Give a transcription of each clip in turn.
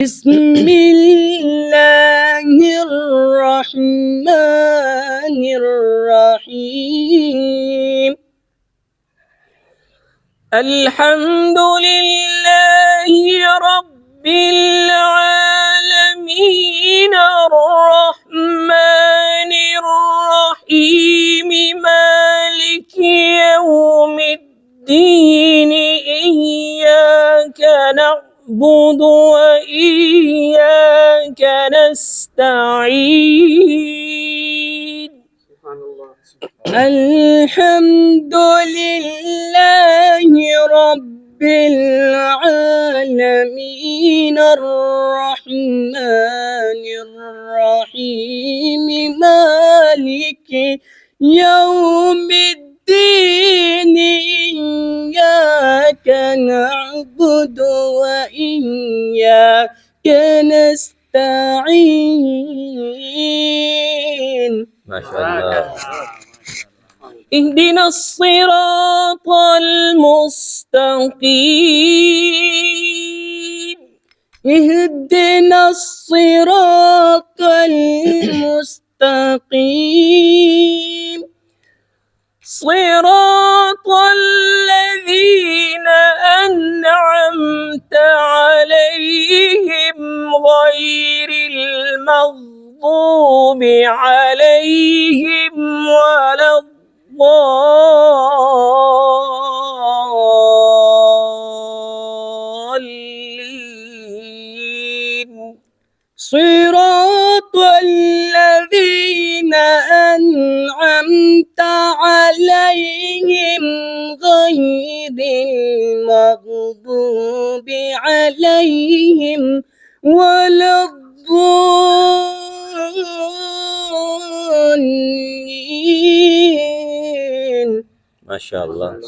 بسم الله الرحمن الرحيم. الحمد لله رب العالمين الرحمن الرحيم مالك يوم الدين إياك نعبد وإياك نستعين. الحمد لله رب العالمين الرحمن الرحيم مالك يوم الدين إياك نعبد وإياك نستعين. ما شاء الله. اهدنا الصراط المستقيم. اهدنا الصراط المستقيم صراط الذين أنعمت عليهم غير المغضوب عليهم ولا الضالين. صراط الذين أنعمت عليهم غير المغضوب عليهم ولا الضالين. ما شاء الله.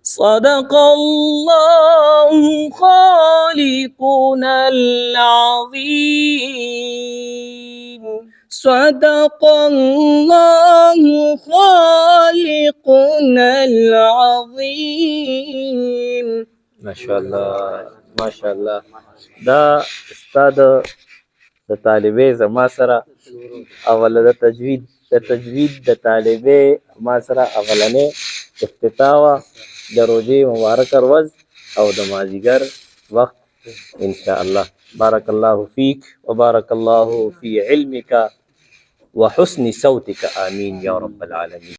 صدق الله خالقنا العظيم. صدق الله خالقنا العظيم. ما شاء الله. ما شاء الله. دا استاد د طالبې زما سره اوله د تجوید د طالبې ما سره اولنې افتتاح وه د روژې مبارکه ورځ او د مازدیګر وخت ان شاء الله. بارک الله فیک وبارک الله فی علمک وحسن صوتک آمین یا رب العالمین.